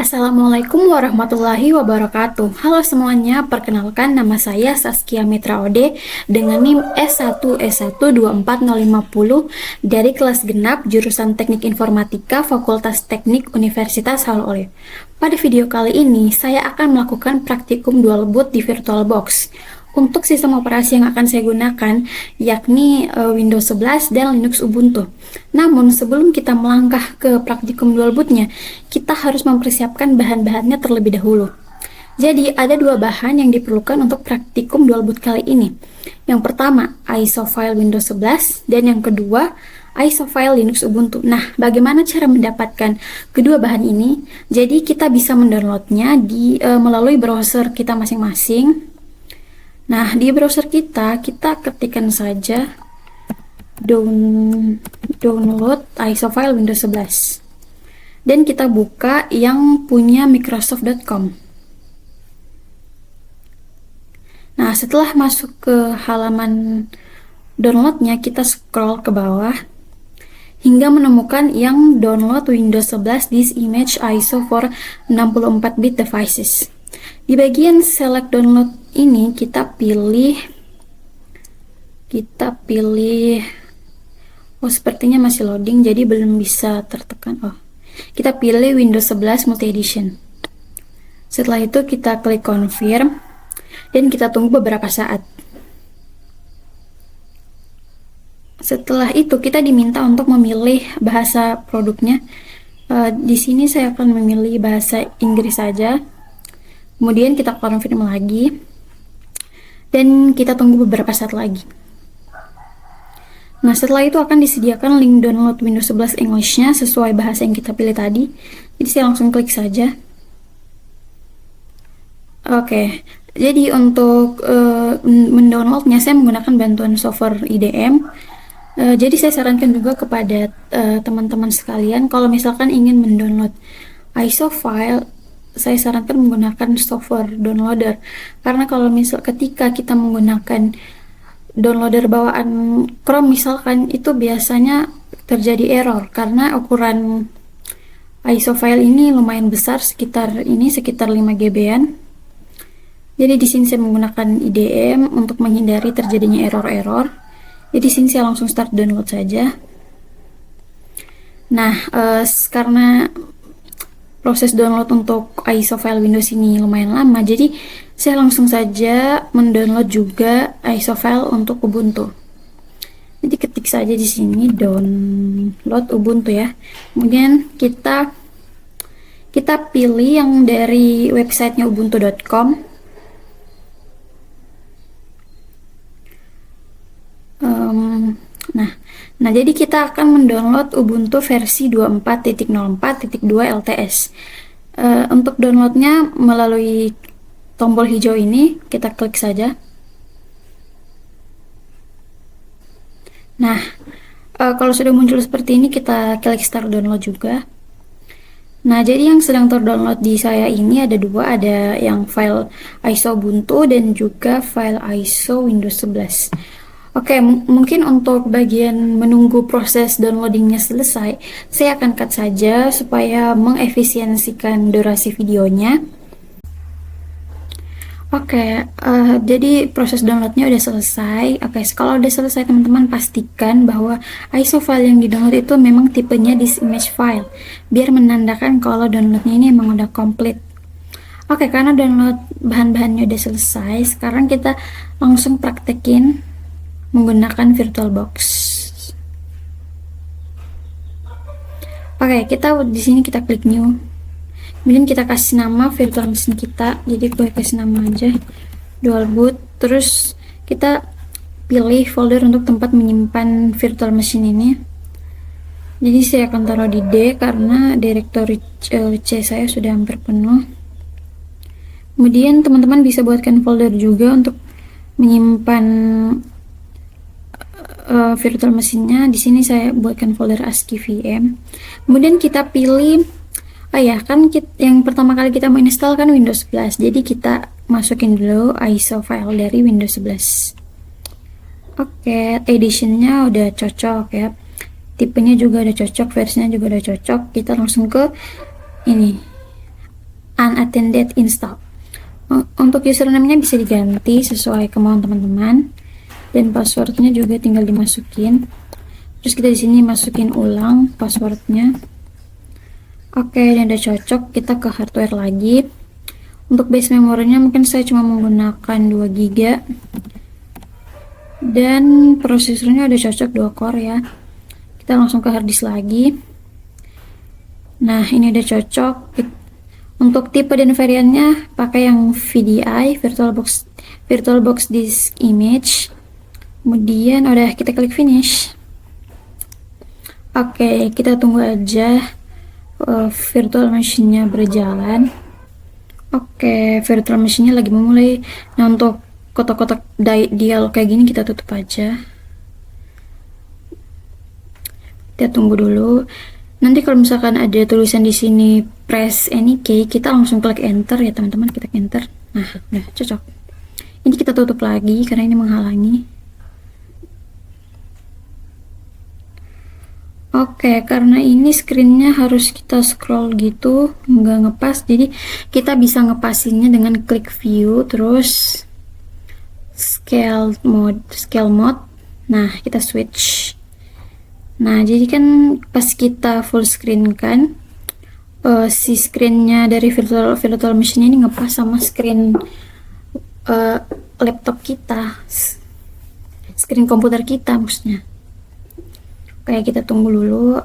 Assalamualaikum warahmatullahi wabarakatuh. Halo semuanya, perkenalkan nama saya Saskia Mitra Ode dengan NIM S1S12450 dari kelas genap jurusan Teknik Informatika Fakultas Teknik Universitas Halo Oleh. Pada video kali ini, saya akan melakukan praktikum dual boot di VirtualBox. Untuk sistem operasi yang akan saya gunakan yakni Windows 11 dan Linux Ubuntu. Namun sebelum kita melangkah ke praktikum dual bootnya, kita harus mempersiapkan bahan-bahannya terlebih dahulu. Jadi ada dua bahan yang diperlukan untuk praktikum dual boot kali ini. Yang pertama ISO file Windows 11 dan yang kedua ISO file Linux Ubuntu. Nah, bagaimana cara mendapatkan kedua bahan ini? Jadi kita bisa mendownloadnya melalui browser kita masing-masing. Nah, di browser kita ketikkan saja download ISO file Windows 11 dan kita buka yang punya Microsoft.com. Nah, setelah masuk ke halaman downloadnya, kita scroll ke bawah hingga menemukan yang download Windows 11 this image ISO for 64-bit devices. Di bagian select download ini kita pilih sepertinya masih loading, jadi belum bisa tertekan. Kita pilih Windows 11 Multi Edition. Setelah itu kita klik confirm dan kita tunggu beberapa saat. Setelah itu kita diminta untuk memilih bahasa produknya. Di sini saya akan memilih bahasa Inggris saja. Kemudian kita confirm lagi dan kita tunggu beberapa saat lagi. Nah, setelah itu akan disediakan link download Windows 11 English-nya sesuai bahasa yang kita pilih tadi. Jadi saya langsung klik saja. Oke, jadi untuk mendownloadnya saya menggunakan bantuan software IDM. Jadi saya sarankan juga kepada teman-teman sekalian, kalau misalkan ingin mendownload ISO file, saya sarankan menggunakan software downloader, karena kalau ketika kita menggunakan downloader bawaan Chrome misalkan, itu biasanya terjadi error karena ukuran ISO file ini lumayan besar, sekitar 5 GB-an. Jadi di sini saya menggunakan IDM untuk menghindari terjadinya error-error. Jadi di sini saya langsung start download saja. Nah, karena proses download untuk ISO file Windows ini lumayan lama, jadi saya langsung saja mendownload juga ISO file untuk Ubuntu. Jadi ketik saja di sini download Ubuntu ya. Kemudian kita pilih yang dari websitenya ubuntu.com. Nah, jadi kita akan mendownload Ubuntu versi 24.04.2 LTS. Untuk downloadnya melalui tombol hijau ini, kita klik saja. Nah, kalau sudah muncul seperti ini, kita klik start download juga. Nah, jadi yang sedang terdownload di saya ini ada dua, ada yang file ISO Ubuntu dan juga file ISO Windows 11. Oke, mungkin untuk bagian menunggu proses downloadingnya selesai, saya akan cut saja supaya mengefisiensikan durasi videonya. Oke, jadi proses downloadnya udah selesai. Oke, kalau udah selesai teman-teman pastikan bahwa ISO file yang di-download itu memang tipenya this image file, biar menandakan kalau downloadnya ini emang udah komplit. Oke, karena download bahan-bahannya udah selesai, sekarang kita langsung praktekin menggunakan VirtualBox. Oke, di sini kita klik new. Kemudian kita kasih nama virtual machine kita. Jadi gue kasih nama aja dual boot. Terus kita pilih folder untuk tempat menyimpan virtual machine ini. Jadi saya akan taruh di D karena direktori C saya sudah hampir penuh. Kemudian teman-teman bisa buatkan folder juga untuk menyimpan virtual mesinnya. Di sini saya buatkan folder ASCII VM. Kemudian kita pilih, yang pertama kali kita menginstal kan Windows 11. Jadi kita masukin dulu ISO file dari Windows 11. Oke, editionnya udah cocok ya. Tipenya juga udah cocok, versinya juga udah cocok. Kita langsung ke ini, unattended install. Untuk username-nya bisa diganti sesuai kemauan teman-teman, dan passwordnya juga tinggal dimasukin. Terus kita di sini masukin ulang passwordnya. Oke, ini udah cocok. Kita ke hardware lagi. Untuk base memorinya mungkin saya cuma menggunakan 2 GB, dan prosesornya udah cocok 2 core ya. Kita langsung ke hard disk lagi. Nah, ini udah cocok. Untuk tipe dan variannya pakai yang VDI, VirtualBox Disk Image. Kemudian udah kita klik finish. Oke, kita tunggu aja virtual machine-nya berjalan. Oke, virtual machine-nya lagi memulai. Nah, untuk kotak-kotak dial kayak gini kita tutup aja. Kita tunggu dulu. Nanti kalau misalkan ada tulisan di sini press any key, kita langsung klik enter ya teman-teman, kita enter. Nah, udah cocok. Ini kita tutup lagi karena ini menghalangi. Oke, karena ini screennya harus kita scroll gitu, nggak ngepas, jadi kita bisa ngepasinnya dengan klik view, terus scale mode. Nah, kita switch. Nah, jadi kan pas kita full screen kan, si screennya dari virtual machine ini ngepas sama screen laptop kita, screen komputer kita maksudnya. Oke, kita tunggu dulu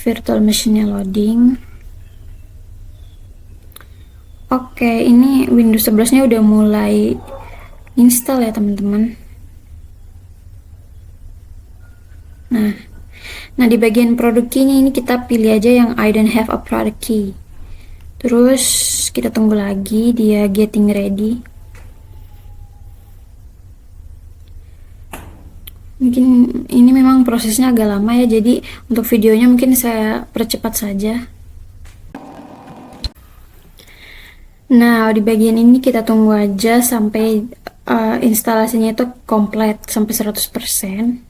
virtual machine-nya loading. Oke, ini Windows 11-nya udah mulai install ya teman-teman. Nah, di bagian product key ini kita pilih aja yang I don't have a product key. Terus kita tunggu lagi dia getting ready. Mungkin ini memang prosesnya agak lama ya, jadi untuk videonya mungkin saya percepat saja. Nah, di bagian ini kita tunggu aja sampai instalasinya itu komplit sampai 100%.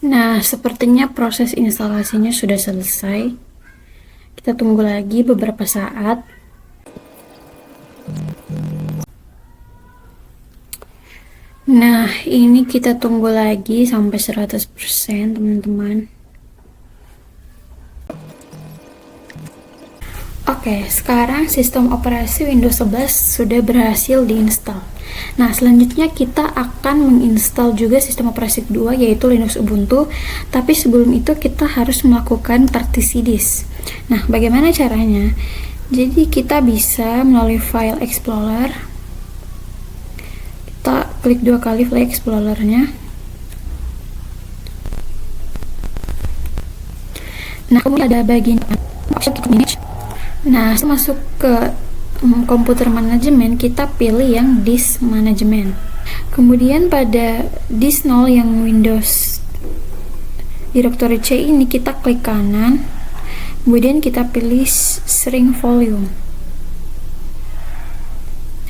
Nah, sepertinya proses instalasinya sudah selesai. Kita tunggu lagi beberapa saat. Nah, ini kita tunggu lagi sampai 100%, teman-teman. Oke, sekarang sistem operasi Windows 11 sudah berhasil diinstal. Nah, selanjutnya kita akan menginstal juga sistem operasi kedua, yaitu Linux Ubuntu. Tapi sebelum itu kita harus melakukan partisi disk. Nah, bagaimana caranya? Jadi kita bisa melalui File Explorer. Kita klik 2 kali File Explorer-nya. Nah, kemudian ada bagian manage. Nah, masuk ke komputer manajemen, kita pilih yang disk manajemen. Kemudian pada disk 0 yang Windows directory C ini kita klik kanan. Kemudian kita pilih shrink volume.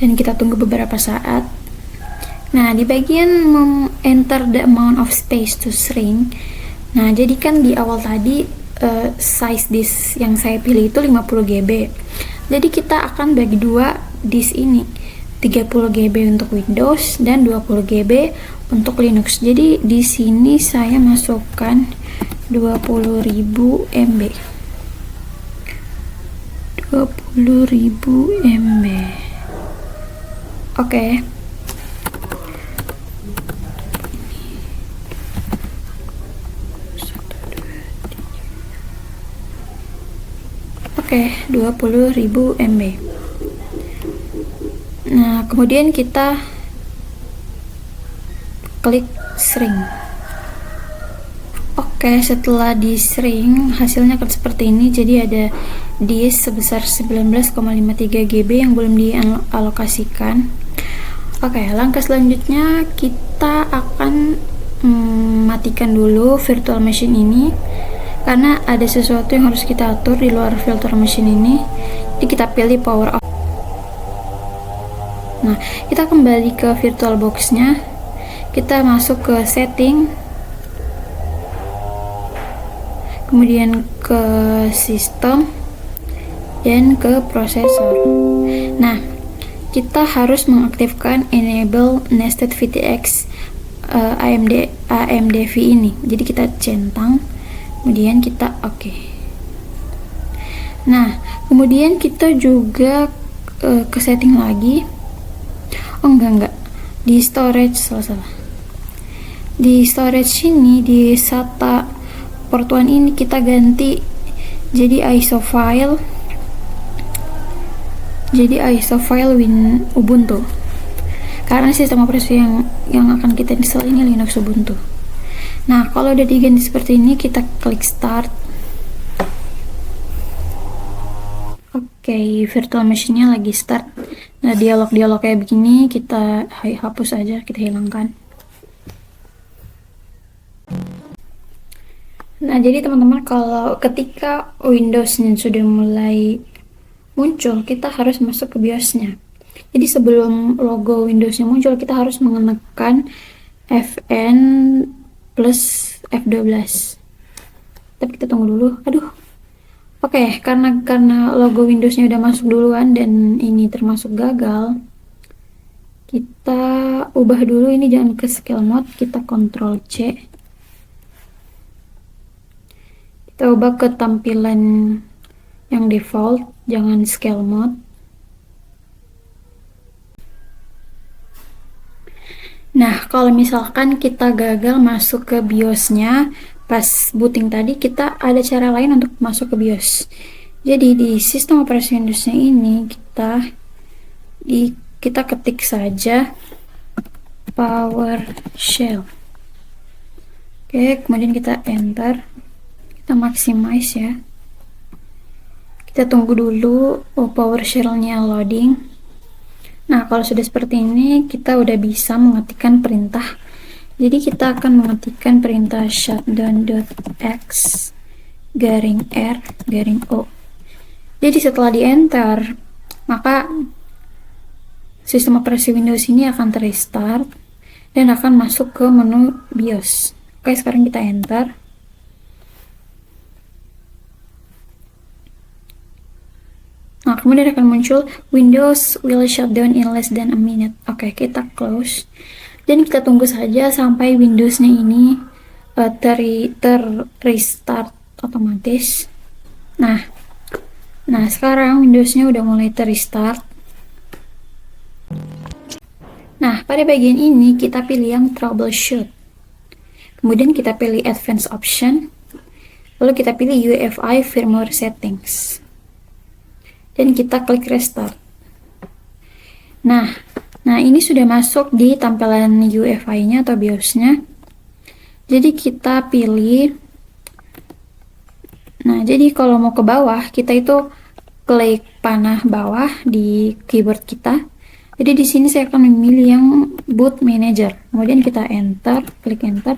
Dan kita tunggu beberapa saat. Nah, di bagian enter the amount of space to shrink. Nah, jadi kan di awal tadi size disk yang saya pilih itu 50 GB. Jadi kita akan bagi dua disk ini, 30 GB untuk Windows dan 20 GB untuk Linux. Jadi di sini saya masukkan 20.000 MB. 20.000 MB. Oke. Oke, 20.000 MB. Nah, kemudian kita klik shrink. Oke, setelah di shrink hasilnya akan seperti ini. Jadi ada disk sebesar 19,53 GB yang belum dialokasikan. Oke, langkah selanjutnya kita akan matikan dulu virtual machine ini karena ada sesuatu yang harus kita atur di luar virtual machine ini. Jadi kita pilih power off. Nah, kita kembali ke virtual box-nya. Kita masuk ke setting, kemudian ke sistem, dan ke prosesor. Nah, kita harus mengaktifkan enable nested VTX AMD V ini. Jadi kita centang, kemudian kita oke. Nah, kemudian kita juga ke setting lagi. Oh enggak, di storage, salah. Di storage ini, di SATA port 1 ini kita ganti jadi ISO file Ubuntu, karena sistem operasi yang akan kita install ini Linux Ubuntu. Nah, kalau udah diganti seperti ini, kita klik start. Oke, virtual machine-nya lagi start. Nah, dialog-dialog kayak begini kita hapus aja, kita hilangkan. Nah, jadi teman-teman, kalau ketika Windows-nya sudah mulai muncul, kita harus masuk ke BIOS-nya. Jadi sebelum logo Windows-nya muncul, kita harus menekan Fn plus F12. Tapi kita tunggu dulu. Oke, karena logo Windows-nya udah masuk duluan dan ini termasuk gagal, kita ubah dulu ini, jangan ke scale mode, kita Ctrl C. Kita ubah ke tampilan yang default, jangan scale mode. Nah, kalau misalkan kita gagal masuk ke BIOS-nya pas booting tadi, kita ada cara lain untuk masuk ke BIOS. Jadi di sistem operasi Windows-nya ini kita ketik saja PowerShell. Oke, kemudian kita enter. Kita maximize ya. Kita tunggu dulu PowerShell-nya loading. Nah, kalau sudah seperti ini, kita udah bisa mengetikkan perintah. Jadi kita akan mengetikkan perintah shutdown.x --r--o. Jadi setelah di enter, maka sistem operasi Windows ini akan terrestart dan akan masuk ke menu BIOS. Oke, sekarang kita enter. Nah, kemudian akan muncul Windows will shut down in less than a minute. Oke, kita close. Dan kita tunggu saja sampai Windows-nya ini restart otomatis. Nah, sekarang Windows-nya udah mulai restart. Nah, pada bagian ini kita pilih yang troubleshoot. Kemudian kita pilih advanced option. Lalu kita pilih UEFI firmware settings. Dan kita klik restart. Nah, ini sudah masuk di tampilan UEFI-nya atau BIOS-nya. Jadi kita pilih. Nah, jadi kalau mau ke bawah, kita itu klik panah bawah di keyboard kita. Jadi di sini saya akan memilih yang boot manager. Kemudian kita enter, klik enter.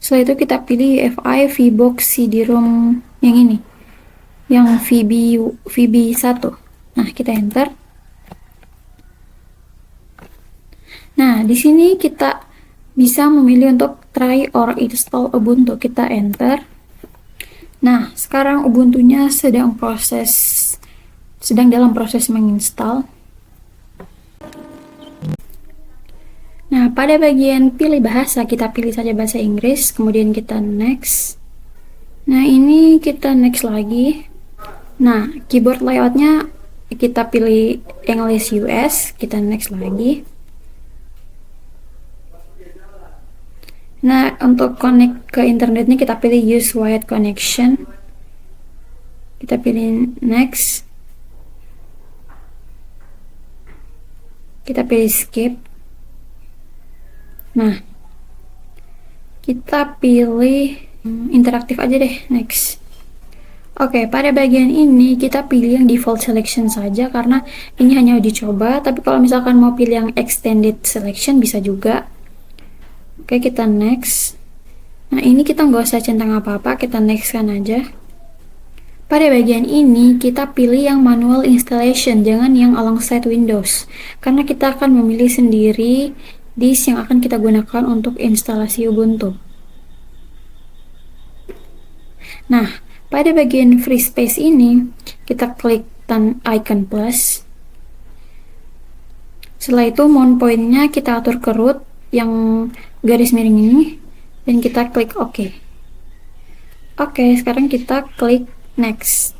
Setelah itu kita pilih UEFI VBox CD-ROM yang ini, yang VB1. Nah, kita enter. Nah, di sini kita bisa memilih untuk try or install Ubuntu. Kita enter. Nah, sekarang Ubuntunya sedang dalam proses menginstal. Nah, pada bagian pilih bahasa, kita pilih saja bahasa Inggris, kemudian kita next. Nah, ini kita next lagi. Nah, keyboard layoutnya kita pilih English US, kita next lagi. Nah, untuk connect ke internetnya kita pilih use wired connection. Kita pilih next. Kita pilih skip. Nah, kita pilih interaktif aja deh, next. Oke, pada bagian ini kita pilih yang default selection saja karena ini hanya uji coba, tapi kalau misalkan mau pilih yang extended selection bisa juga. Oke, kita next. Nah, ini kita nggak usah centang apa-apa, kita next kan aja. Pada bagian ini, kita pilih yang manual installation, jangan yang alongside Windows. Karena kita akan memilih sendiri disk yang akan kita gunakan untuk instalasi Ubuntu. Nah, pada bagian free space ini, kita klik icon plus. Setelah itu, mount point-nya kita atur ke root yang garis miring ini, dan kita klik OK. Oke, sekarang kita klik next.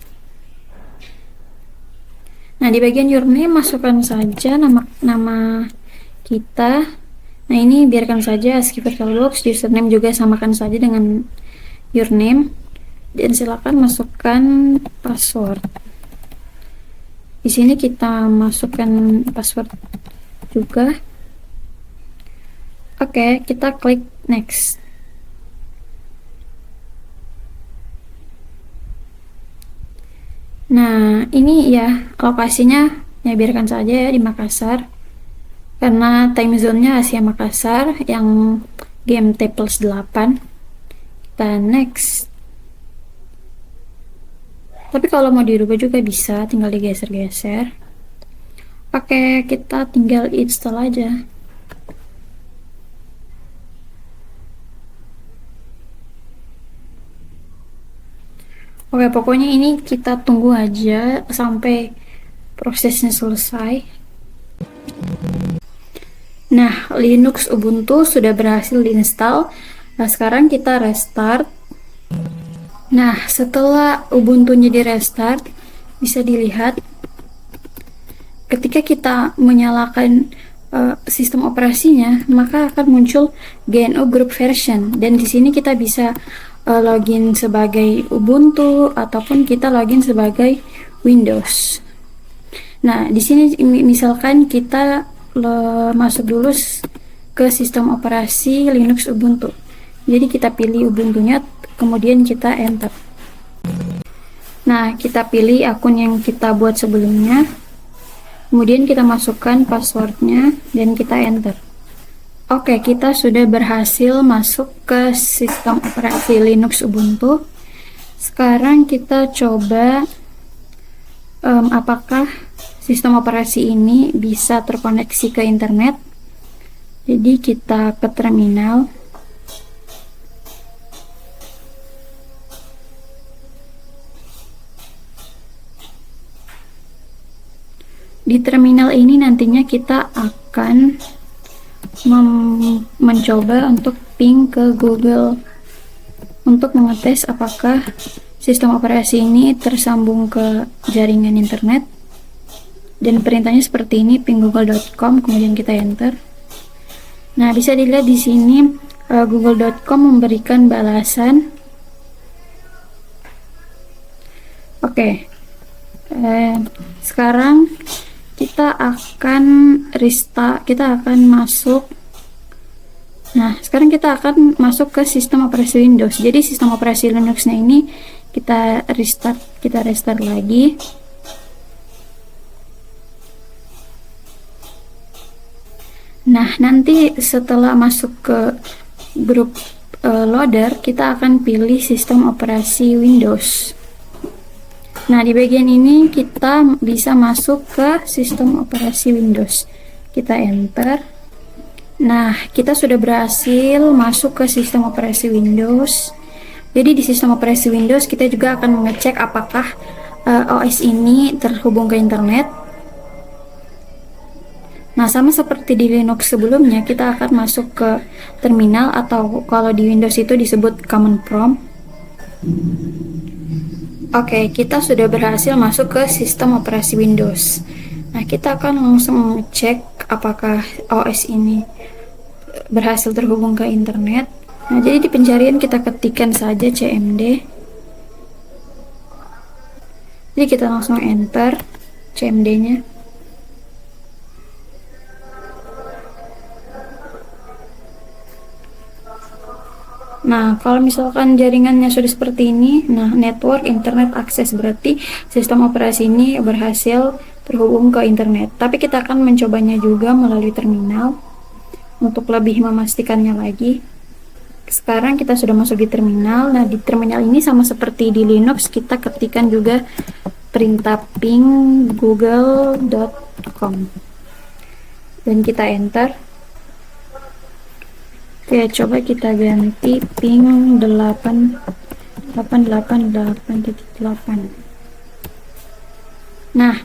Nah, di bagian your name masukkan saja nama kita. Nah, ini biarkan saja ASCII VirtualBox. Username juga samakan saja dengan your name. Dan silakan masukkan password. Di sini kita masukkan password juga. Oke, kita klik next. Nah, ini ya lokasinya ya biarkan saja ya di Makassar. Karena time zone-nya Asia Makassar yang GMT +8. Kita next. Tapi kalau mau dirubah juga bisa, tinggal digeser-geser. Oke, kita tinggal install aja. Oke, pokoknya ini kita tunggu aja sampai prosesnya selesai. Nah, Linux Ubuntu sudah berhasil diinstal. Nah, sekarang kita restart. Nah, setelah Ubuntu-nya di restart, bisa dilihat ketika kita menyalakan sistem operasinya, maka akan muncul GNU Group Version, dan di sini kita bisa login sebagai Ubuntu ataupun kita login sebagai Windows. Nah, di sini misalkan kita masuk dulu ke sistem operasi Linux Ubuntu. Jadi kita pilih Ubuntunya, kemudian kita enter. Nah, kita pilih akun yang kita buat sebelumnya. Kemudian kita masukkan passwordnya dan kita enter. Oke, kita sudah berhasil masuk ke sistem operasi Linux Ubuntu. Sekarang kita coba apakah sistem operasi ini bisa terkoneksi ke internet. Jadi kita ke terminal. Di terminal ini nantinya kita akan mencoba untuk ping ke Google untuk mengetes apakah sistem operasi ini tersambung ke jaringan internet. Dan perintahnya seperti ini, ping google.com, kemudian kita enter. Nah, bisa dilihat di sini google.com memberikan balasan. Oke. Sekarang kita akan restart, kita akan masuk. Nah, sekarang kita akan masuk ke sistem operasi Windows. Jadi sistem operasi Linux-nya ini kita restart lagi. Nah, nanti setelah masuk ke grup loader, kita akan pilih sistem operasi Windows. Nah, di bagian ini kita bisa masuk ke sistem operasi Windows. Kita enter. Nah, kita sudah berhasil masuk ke sistem operasi Windows. Jadi di sistem operasi Windows kita juga akan mengecek apakah OS ini terhubung ke internet. Nah, sama seperti di Linux sebelumnya, kita akan masuk ke terminal atau kalau di Windows itu disebut command prompt. Oke, kita sudah berhasil masuk ke sistem operasi Windows. Nah, kita akan langsung mengecek apakah OS ini berhasil terhubung ke internet. Nah, jadi di pencarian kita ketikkan saja cmd. Jadi kita langsung enter cmd-nya. Nah, kalau misalkan jaringannya sudah seperti ini, nah network internet access, berarti sistem operasi ini berhasil terhubung ke internet. Tapi kita akan mencobanya juga melalui terminal. untuk lebih memastikannya lagi. Sekarang kita sudah masuk di terminal. Nah, di terminal ini sama seperti di Linux, kita ketikkan juga perintah ping google.com dan kita enter. Oke, coba kita ganti ping 888.8. Nah,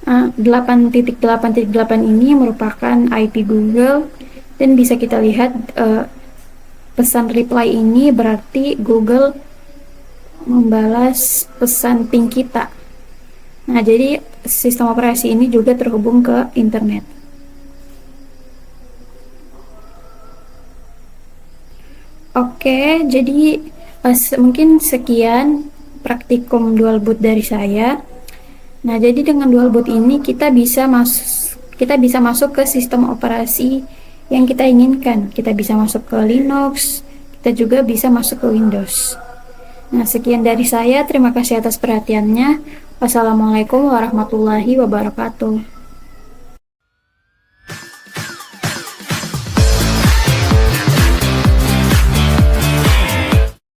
8.8.8 ini merupakan IP Google, dan bisa kita lihat pesan reply ini berarti Google membalas pesan ping kita. Nah, jadi sistem operasi ini juga terhubung ke internet. Oke, jadi mungkin sekian praktikum dual boot dari saya. Nah, jadi dengan dual boot ini kita bisa masuk ke sistem operasi yang kita inginkan. Kita bisa masuk ke Linux, kita juga bisa masuk ke Windows. Nah, sekian dari saya. Terima kasih atas perhatiannya. Wassalamualaikum warahmatullahi wabarakatuh.